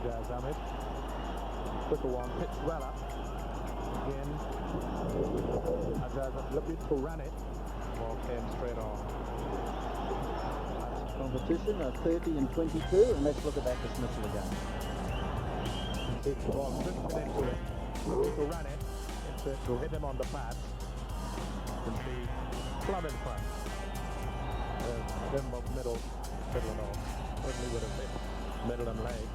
Ajaz Ahmed. Quicker one, pitched well up. Again, Ajaz looking to run it. Ball came straight on. Competition of 30 and 22, and let's look at that dismissal again. Big ball drifted into it. Looking to run it. To hit him on the pads. You can see plumb in front. Him of middle and all. Certainly would have hit middle and leg.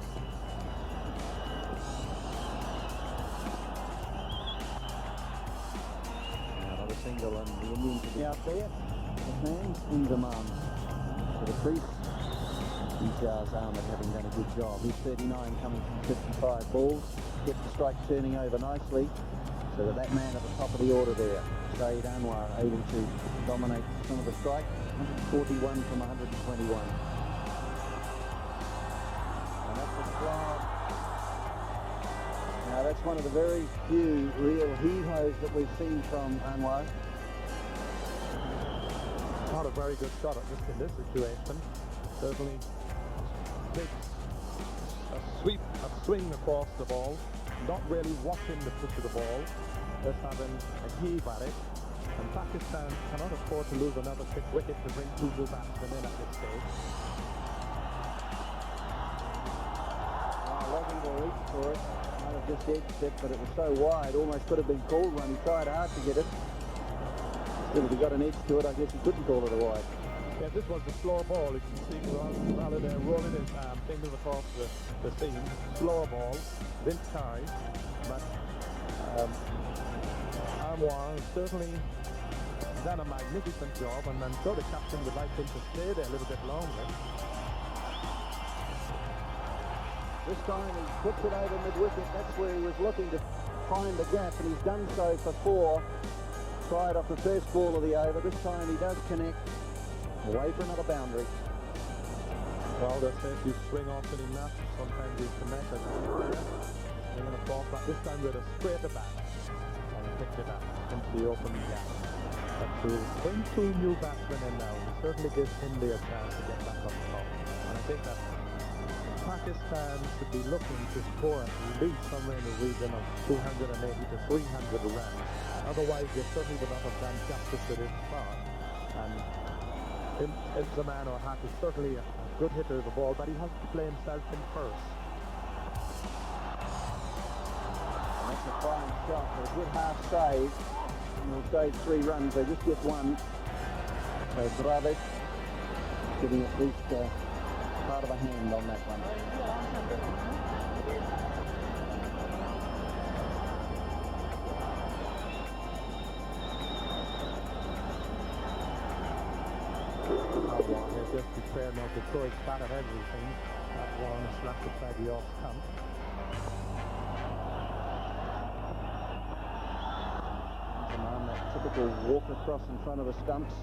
Another single, and the Indians will be out there. The hands in demand for the crease. Ajaz Ahmed having done a good job. He's 39 coming from 55 balls. Kept the strike turning over nicely. So that man at the top of the order there, Saeed Anwar, able to dominate some of the strike. 141 from 121. And that's the flag. Now that's one of the very few real heave-hos that we've seen from Anwar. Not a very good shot at just in this situation. Certainly takes a swing across the ball, not really watching the pitch of the ball, just having a heave at it. And Pakistan cannot afford to lose another quick wicket to bring two new batsmen in at this stage. Logging to reach for it. Might have just edged it, but it was so wide, almost could have been called one. He tried hard to get it. Still, if he got an edge to it, I guess he couldn't call it a wide. Yeah, this was the slow ball. You can see rather than rolling his fingers across the seam. Slow ball, didn't carry, but Anwar certainly done a magnificent job, and I'm sure the captain would like him to stay there a little bit longer. This time he puts it over mid-wicket. That's where he was looking to find the gap, and he's done so for 4. Tried off the first ball of the over. This time he does connect. Away for another boundary. Well, they say if you swing often enough, sometimes you connect. They're going to fall back. This time with a straighter back, and he picked it up into the open gap. But to bring two new batsmen in now, it certainly gives India a chance to get back up top. And I think that Pakistan should be looking to score at least somewhere in the region of 280 to 300 runs. Otherwise, they certainly would not have done justice to this spot. And Zaman or Haq is certainly a good hitter of the ball, but he has to play himself in first. And that's a fine shot, but a good half save. And he'll save 3 runs. They just get 1. So Dravid getting at least part of a hand on that one. Just prepared now to throw his bat at everything. That one slapped beside the off stump. That typical walk across in front of the stumps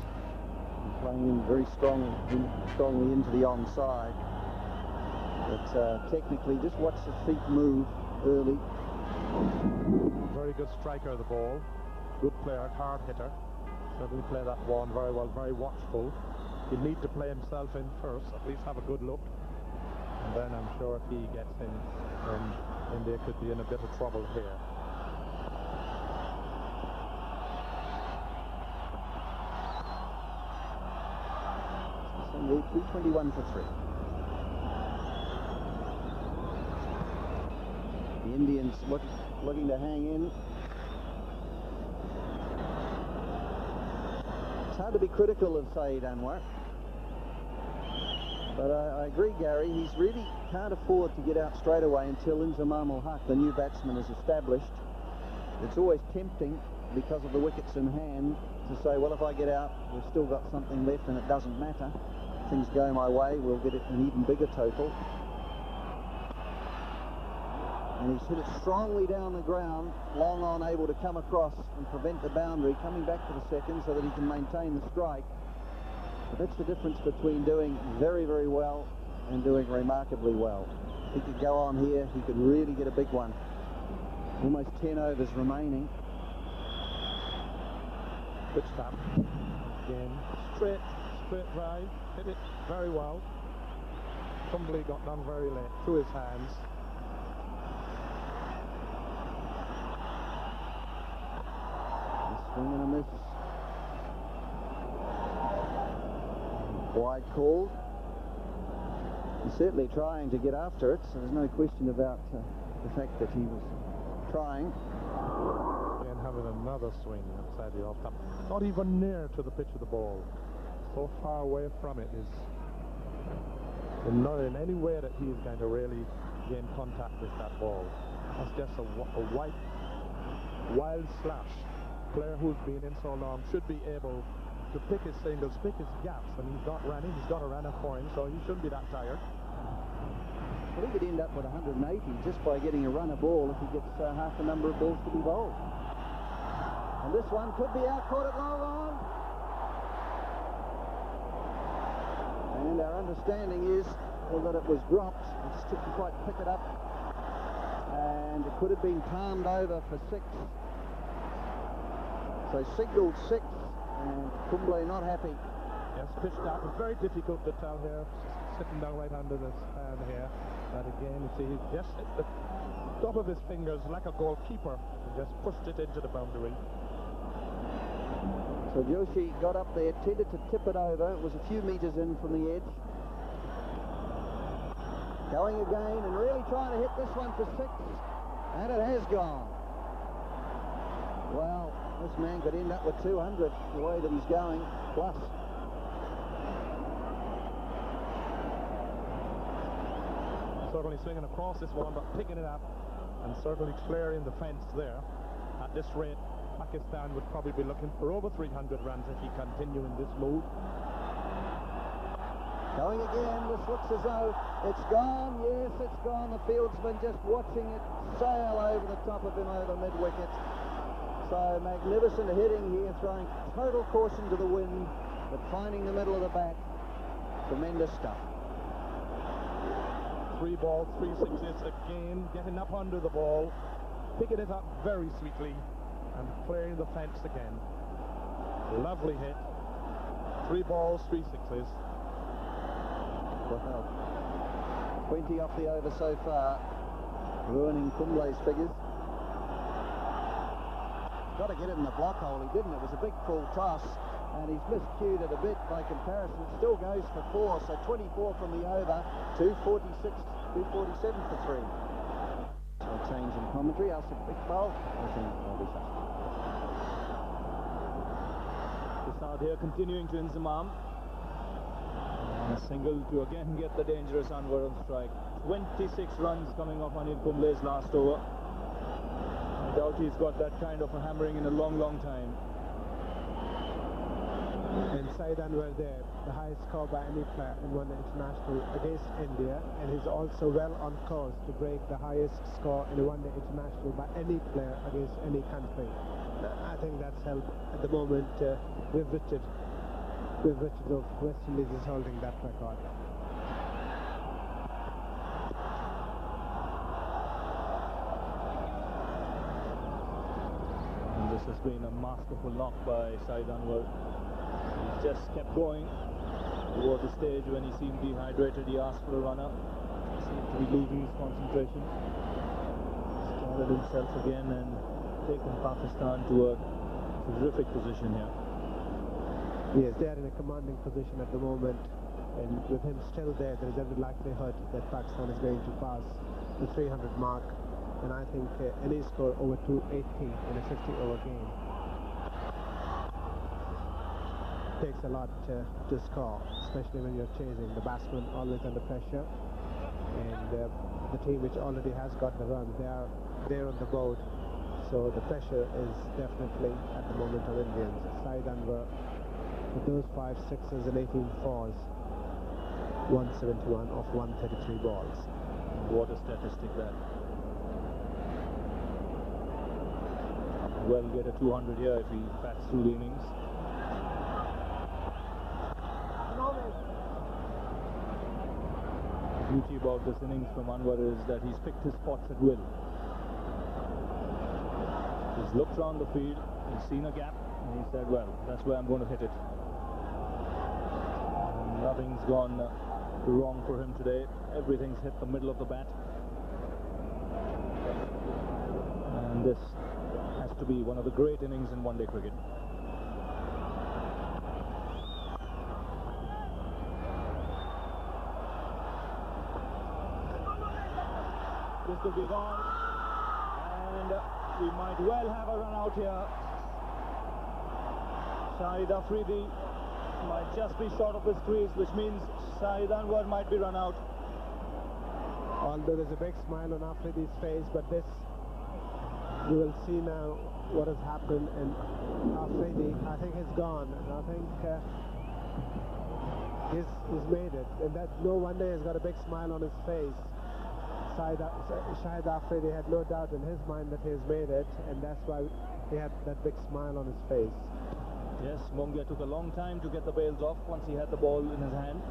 and playing in very strongly into the onside. But technically, just watch the feet move early. Very good striker of the ball. Good player, hard hitter. Certainly play that one very well, very watchful. He'll need to play himself in first, at least have a good look. And then I'm sure if he gets in, India could be in a bit of trouble here. Sunday, 221 for 3. The Indians looking to hang in. It's hard to be critical of Saeed Anwar. But I agree, Gary, he's really can't afford to get out straight away until Inzamam ul-Haq, the new batsman, is established. It's always tempting, because of the wickets in hand, to say, well, if I get out, we've still got something left and it doesn't matter. If things go my way, we'll get an even bigger total. And he's hit it strongly down the ground, long on, able to come across and prevent the boundary, coming back to the second so that he can maintain the strike. But that's the difference between doing very, very well and doing remarkably well. If he could go on here, he could really get a big one. Almost 10 overs remaining. Good stop. Again, straight drive, hit it very well. Tumbly got done very late through his hands. Swing and a miss. Wide called. He's certainly trying to get after it, so there's no question about the fact that he was trying. And having another swing outside the off top. Not even near to the pitch of the ball. So far away from it is not in any way that he is going to really gain contact with that ball. That's just a wild slash. Player who's been in so long should be able to pick his singles, pick his gaps, and he's got a runner for him, so he shouldn't be that tired. Well, he could end up with 180 just by getting a runner ball if he gets half the number of balls to be bowled. And this one could be out, caught it low on. And our understanding is that it was dropped. He just didn't quite pick it up. And it could have been palmed over for 6. So signalled 6, and Kumble not happy. Yes, pitched up. It's very difficult to tell here, sitting down right under this hand here. But again, you see, he just hit the top of his fingers like a goalkeeper. He just pushed it into the boundary. So Joshi got up there, tended to tip it over. It was a few metres in from the edge. Going again and really trying to hit this one for 6. And it has gone. Well, this man could end up with 200 the way that he's going, plus. Certainly swinging across this one, but picking it up and certainly clearing the fence there. At this rate, Pakistan would probably be looking for over 300 runs if he continue in this mood. Going again, this looks as though it's gone. Yes, it's gone. The fieldsman just watching it sail over the top of him over mid-wicket. So magnificent hitting here, throwing total caution to the wind, but finding the middle of the bat. Tremendous stuff. 3 balls, 3 sixes again, getting up under the ball, picking it up very sweetly, and clearing the fence again. Lovely hit. 3 balls, 3 sixes. Wow. 20 off the over so far, ruining Kumble's figures. Got to get it in the block hole. He didn't. It was a big full toss, and he's miscued it a bit by comparison. It still goes for 4, so 24 from the over, 246, 247 for 3. So a change in commentary. Asif Iqbal, I think will be shot. Saad here continuing to Inzamam. A single to again get the dangerous Anwar on strike. 26 runs coming off Anil Kumble's last over. I doubt he's got that kind of a hammering in a long, long time. And Saeed Anwar there, the highest score by any player in one international against India, and he's also well on course to break the highest score in a one-day international by any player against any country. I think that's helped at the moment. With Richard of West Indies is holding that record. And this has been a masterful knock by Saeed Anwar. He's just kept going toward the stage when he seemed dehydrated. He asked for a runner. He seemed to be losing his concentration. Started himself again and taken Pakistan to a terrific position here. Yes, they are in a commanding position at the moment, and with him still there, there is every likelihood that Pakistan is going to pass the 300 mark, and I think any score over 280 in a 50-over game takes a lot to score, especially when you're chasing. The batsman always under pressure, and the team which already has got the run, they are there on the board, so the pressure is definitely at the moment of Indians. Saeed Anwar with those 5 sixes and 18 fours, 171 off 133 balls. What a statistic that. Well, get a 200 here if he bats through the innings. The beauty about this innings from Anwar is that he's picked his spots at will. He's looked around the field, he's seen a gap, and he said, well, that's where I'm going to hit it. And nothing's gone wrong for him today. Everything's hit the middle of the bat. And this has to be one of the great innings in one-day cricket. This could be gone, and we might well have a run out here. Saeed Afridi might just be short of his crease, which means Saeed Anwar might be run out. Although there's a big smile on Afridi's face, but this, you will see now what has happened, and Afridi, I think, is gone, and I think he's made it, and that no wonder he's got a big smile on his face. Saeed Afridi had no doubt in his mind that he has made it, and that's why he had that big smile on his face. Yes, Mongia took a long time to get the bails off once he had the ball in his hand.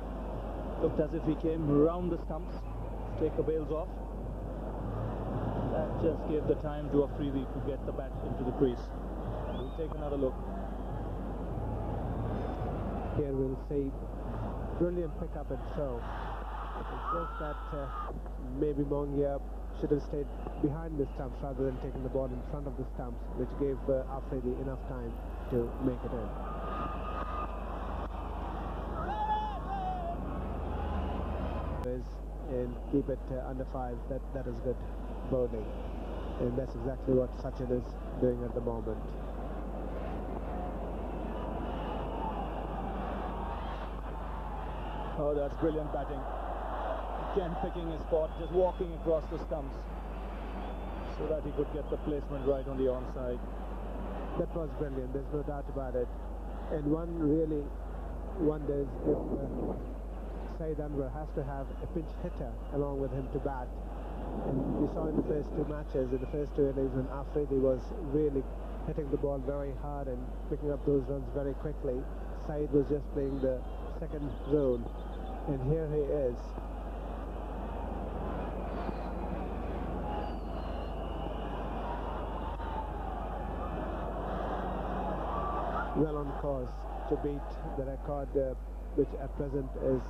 Looked as if he came round the stumps to take the bails off. That just gave the time to Afridi to get the bat into the crease. We'll take another look. Here we'll see brilliant pickup and throw. It's just that maybe Mongia should have stayed behind the stumps rather than taking the ball in front of the stumps, which gave Afridi enough time to make it in. And keep it under 5. That is good bowling, and that's exactly what Sachin is doing at the moment. Oh, that's brilliant batting. Again picking his spot, just walking across the stumps so that he could get the placement right on the onside. That was brilliant, there's no doubt about it. And one really wonders if Saeed Anwar has to have a pinch hitter along with him to bat. And we saw in the first 2 matches, in the first 2 innings, when Afridi was really hitting the ball very hard and picking up those runs very quickly, Saeed was just playing the second role, and here he is. Well on course to beat the record which at present is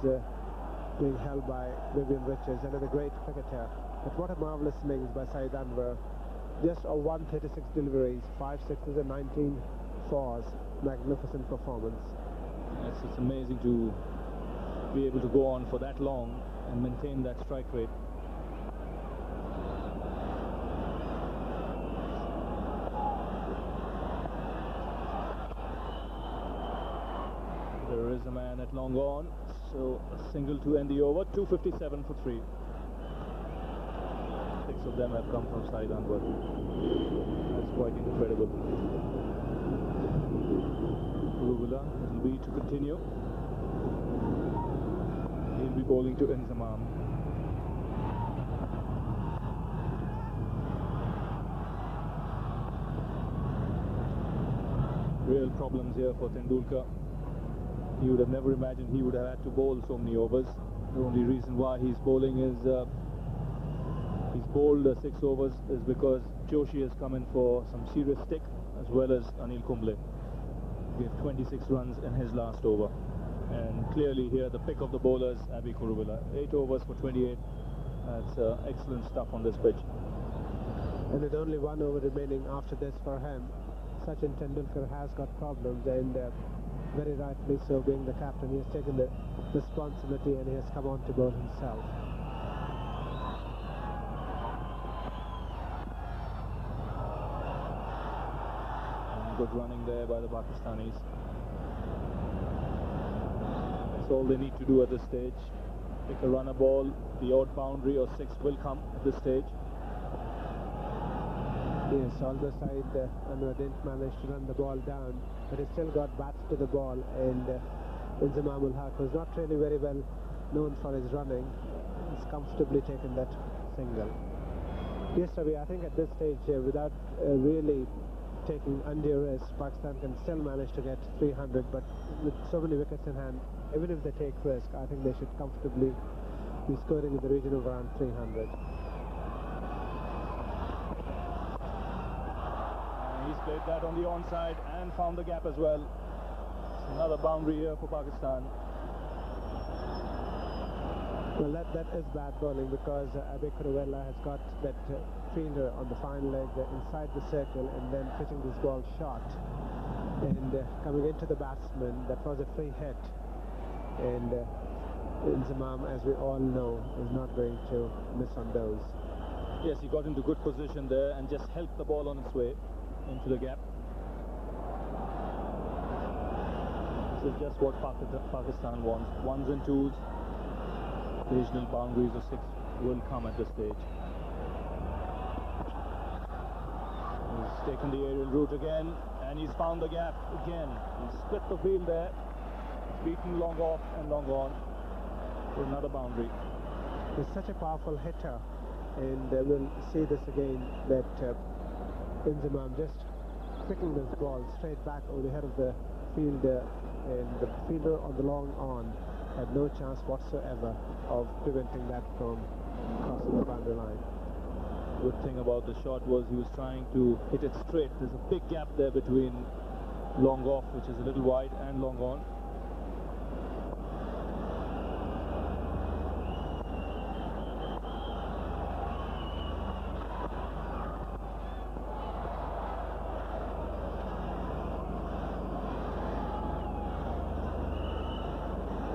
being held by Vivian Richards, another great cricketer. But what a marvellous innings by Saeed Anwar. Just a 136 deliveries, 5 sixes and 19 fours. Magnificent performance. Yes, it's amazing to be able to go on for that long and maintain that strike rate. There is a man at long on, so a single to end the over. 257 for 3. 6 of them have come from Saeed Anwar. That's quite incredible. Kuruvilla, it'll be to continue. He'll be bowling to Inzamam. Real problems here for Tendulkar. He would have never imagined he would have had to bowl so many overs. The only reason why he's bowling is he's bowled 6 overs is because Joshi has come in for some serious stick, as well as Anil Kumble. Gave 26 runs in his last over. And clearly here the pick of the bowlers, Abhi Kuruvilla. 8 overs for 28. That's excellent stuff on this pitch. And with only 1 over remaining after this for him, Sachin Tendulkar has got problems, and very rightly so, being the captain. He has taken the responsibility and he has come on to bowl himself. And good running there by the Pakistanis. That's all they need to do at this stage. Pick a runner ball, the odd boundary or 6 will come at this stage. Yes, although Saeed Anwar didn't manage to run the ball down, but he still got bats to the ball, and Inzamam ul Haq was not really very well known for his running. He's comfortably taken that single. Yes, Ravi, I think at this stage, without really taking undue risks, Pakistan can still manage to get 300, but with so many wickets in hand, even if they take risk, I think they should comfortably be scoring in the region of around 300. He's played that on the onside and found the gap as well. It's another boundary here for Pakistan. Well, that is bad bowling because Abe Kuruvella has got that fielder on the fine leg inside the circle and then pitching this ball short. And coming into the batsman, that was a free hit. And Inzamam, as we all know, is not going to miss on those. Yes, he got into good position there and just helped the ball on its way into the gap. This is just what Pakistan wants. Ones and twos. Occasional boundaries of six will come at this stage. He's taken the aerial route again and he's found the gap again. He's split the field there. He's beaten long off and long on for another boundary. He's such a powerful hitter, and we'll see this again, that Inzamam just kicking this ball straight back over the head of the fielder, and the fielder on the long on had no chance whatsoever of preventing that from crossing the boundary line. Good thing about the shot was he was trying to hit it straight. There's a big gap there between long off, which is a little wide, and long on.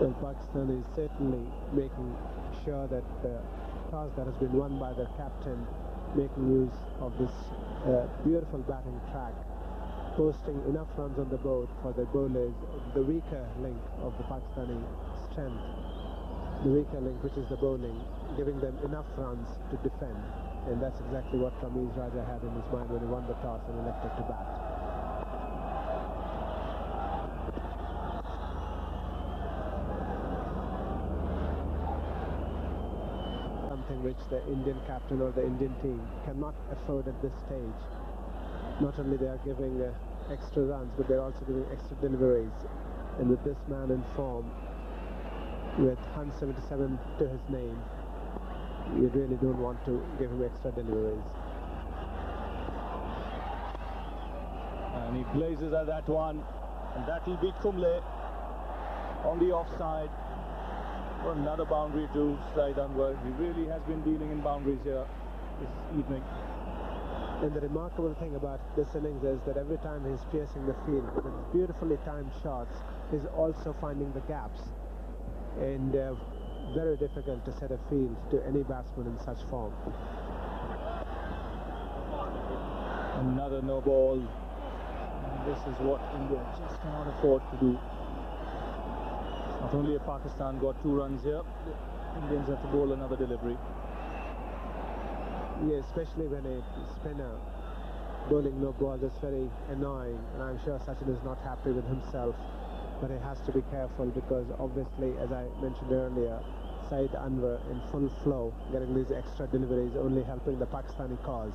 Well, Pakistan is certainly making sure that the toss that has been won by their captain, making use of this beautiful batting track, posting enough runs on the board for the bowlers, the weaker link of the Pakistani strength, the weaker link, which is the bowling, giving them enough runs to defend. And that's exactly what Ramiz Raja had in his mind when he won the toss and elected to bat. Which the Indian captain or the Indian team cannot afford at this stage. Not only they are giving extra runs, but they're also giving extra deliveries. And with this man in form, with 177 to his name, you really don't want to give him extra deliveries. And he blazes at that one, and that will beat Kumble on the offside. For another boundary to Saeed Anwar. He really has been dealing in boundaries here this evening. And the remarkable thing about this innings is that every time he's piercing the field with beautifully timed shots, he's also finding the gaps. And very difficult to set a field to any batsman in such form. Another no ball. And this is what India just cannot afford to do. Not only have Pakistan got 2 runs here, the Indians have to bowl another delivery. Yeah, especially when a spinner bowling no ball is very annoying, and I'm sure Sachin is not happy with himself, but he has to be careful because obviously, as I mentioned earlier, Saeed Anwar in full flow, getting these extra deliveries, only helping the Pakistani cause.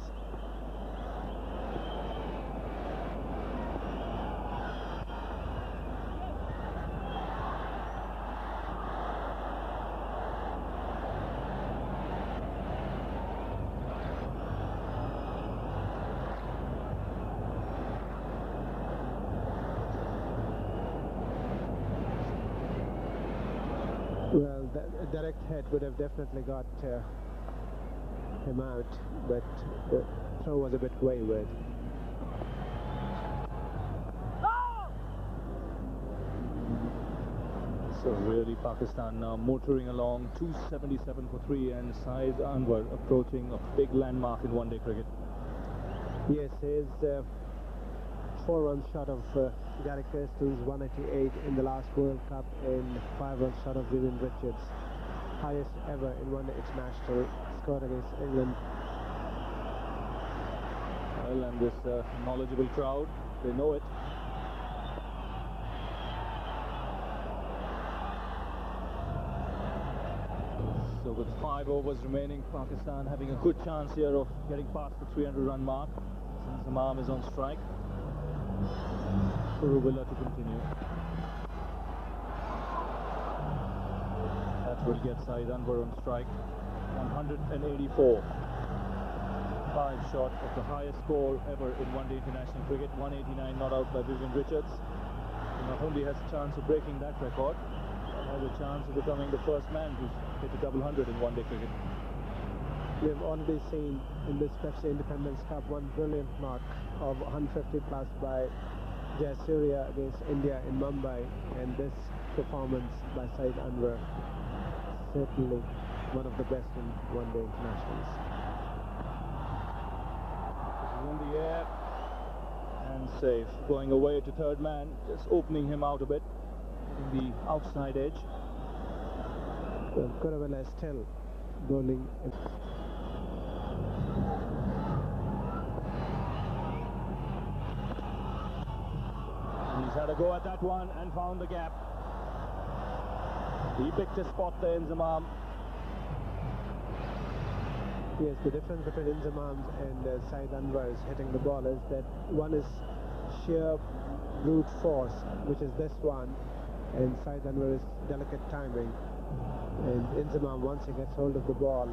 Well, a direct hit would have definitely got him out, but the throw was a bit wayward. So really Pakistan now motoring along, 277 for 3, and Saeed Anwar approaching a big landmark in one-day cricket. Yes, he's 4 runs short of Gary Kirsten's 188 in the last World Cup and 5 runs short of Vivian Richards. Highest ever in one-day international scored against England. Well, and this knowledgeable crowd, they know it. So with 5 overs remaining, Pakistan having a good chance here of getting past the 300-run mark. Since Imam is on strike. Kuruvella to continue. That will get Saeed Anwar on strike. 184. 5 short of the highest score ever in one-day international cricket. 189 not out by Vivian Richards. He not only has a chance of breaking that record, has a chance of becoming the first man who's hit a double hundred in one-day cricket. We have already seen in this Pepsi Independence Cup one brilliant knock of 150 plus by Jayasuriya against India in Mumbai, and this performance by Saeed Anwar certainly one of the best in one-day internationals. This is in the air and safe. Going away to third man, just opening him out a bit, hitting the outside edge. Well, Kuravella is still bowling. He's had a go at that one and found the gap. He picked a spot there in Zamam. Yes, the difference between Inzamam's and Saeed Anwar's hitting the ball is that one is sheer brute force, which is this one, and Saeed Anwar is delicate timing. And Inzamam, once he gets hold of the ball,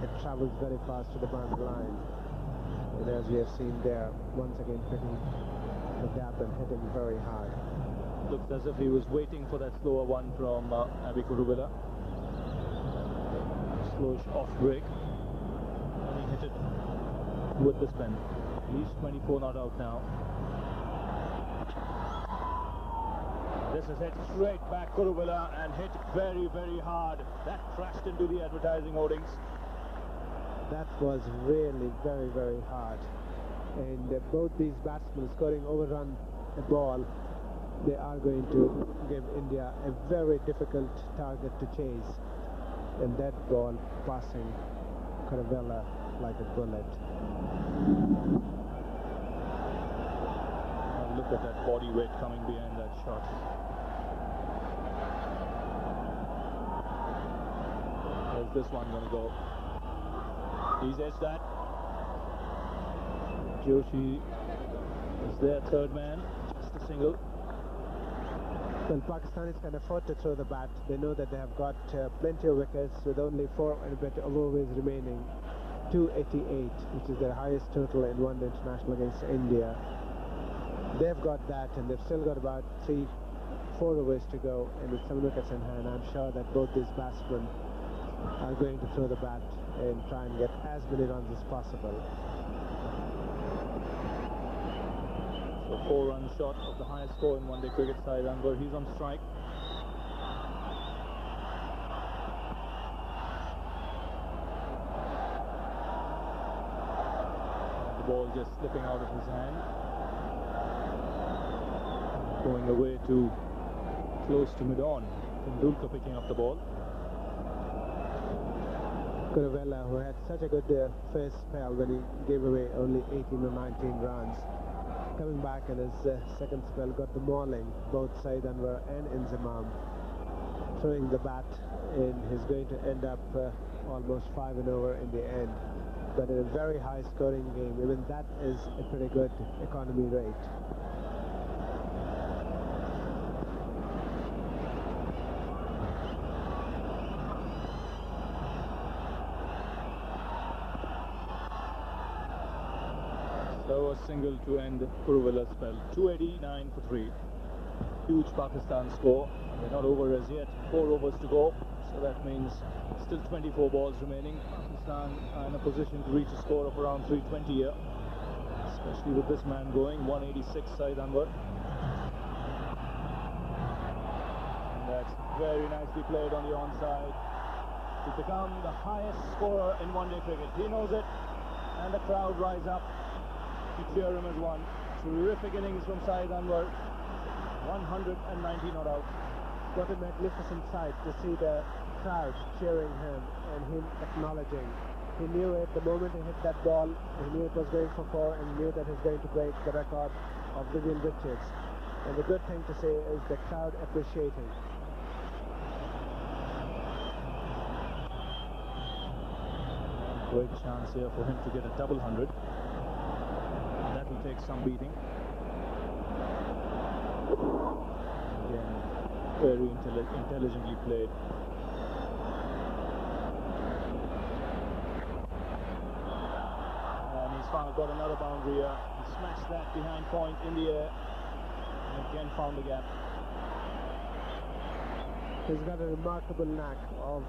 it travels very fast to the boundary line. And as we have seen there, once again picking the gap and hitting very hard. Looks as if he was waiting for that slower one from Abhi Kuruvilla. Slowish off break. And he hit it with the spin. He's 24 not out now. This is hit straight back Kuruvilla and hit very, very hard. That crashed into the advertising hoardings. That was really very, very hard. And both these batsmen scoring overrun a ball, they are going to give India a very difficult target to chase. And that ball passing Kuravella like a bullet. Now look at that body weight coming behind that shot. Where's this one going to go? He's edged that. Joshi is their third man, just a single. Well, Pakistanis can afford to throw the bat. They know that they have got plenty of wickets with only 4 and a bit of overs remaining. 288, which is their highest total in one international against India. They've got that, and they've still got about 3-4 overs to go, and with 7 wickets in hand, I'm sure that both these batsmen are going to throw the bat and try and get as many runs as possible. So 4-run shot of the highest score in one-day cricket side, Anwar. He's on strike. And the ball just slipping out of his hand. Going away to close to mid-on. Tendulkar picking up the ball. Kuravella, who had such a good first spell when he gave away only 18 or 19 runs, coming back in his second spell, got the mauling, both Saeed Anwar and Inzamam throwing the bat, and he's going to end up almost 5 and over in the end. But in a very high scoring game, even that is a pretty good economy rate. So a single to end Kuruvilla's spell. 289 for 3. Huge Pakistan score. They're not over as yet. 4 overs to go. So that means still 24 balls remaining. Pakistan are in a position to reach a score of around 320 here. Especially with this man going. 186 Saeed Anwar. And that's very nicely played on the onside. To become the highest scorer in one-day cricket. He knows it. And the crowd rise up to cheer him as one. Terrific innings from Saeed Anwar. 190 not out. What a magnificent sight to see the crowd cheering him and him acknowledging. He knew it the moment he hit that ball. He knew it was going for 4, and he knew that he's going to break the record of Vivian Richards. And the good thing to say is the crowd appreciating. Great chance here for him to get a double hundred. That will take some beating. Again, very intelligently played. And he's got another boundary here. He smashed that behind point in the air. And again found the gap. He's got a remarkable knack of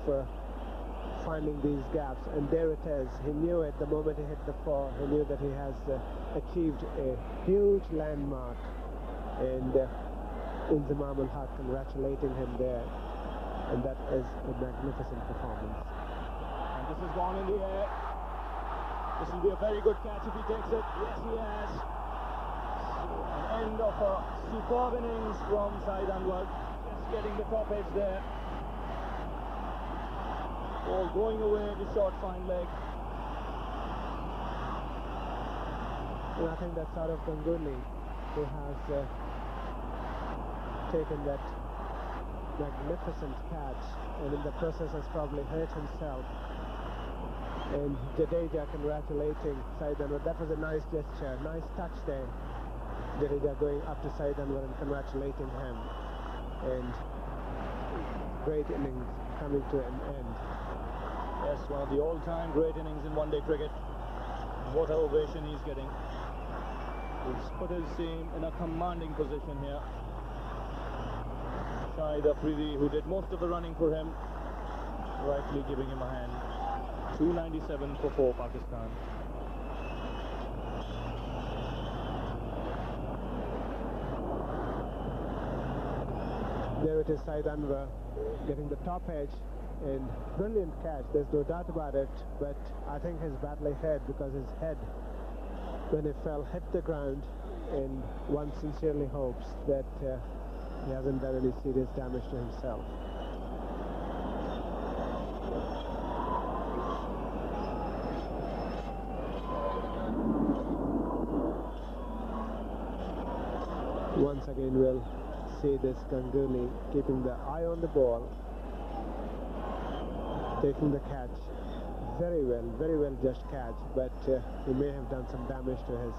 finding these gaps, and there it is. He knew it the moment he hit the 4. He knew that he has achieved a huge landmark, and Inzamam ul-Haq congratulating him there, and that is a magnificent performance. And this has gone in the air. This will be a very good catch if he takes it. Yes, he has. An end of a superb innings from Saeed Anwar. Just getting the top edge there. Ball going away, the short fine leg. And I think that's out of Ganguly, who has taken that magnificent catch, and in the process has probably hurt himself. And Jadeja congratulating Saeed Anwar. That was a nice gesture, nice touch there. Jadeja going up to Saeed Anwar and congratulating him. And great innings coming to an end. Yes, one of the all-time great innings in one-day cricket. What an ovation he's getting. He's put his team in a commanding position here. Shahid Afridi, who did most of the running for him, rightly giving him a hand. 297 for 4 Pakistan. There it is, Saeed Anwar getting the top edge, and brilliant catch, there's no doubt about it, but I think he's badly hit because his head, when it fell, hit the ground, and one sincerely hopes that he hasn't done any serious damage to himself. Once again we'll see this Ganguly keeping the eye on the ball, taking the catch. Very well judged catch, but he may have done some damage to his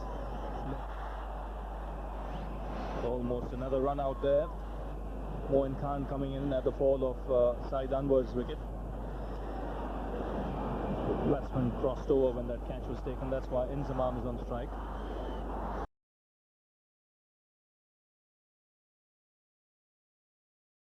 neck. Almost another run out there. Moin Khan coming in at the fall of Saeed Anwar's wicket. The batsman crossed over when that catch was taken. That's why Inzamam is on strike.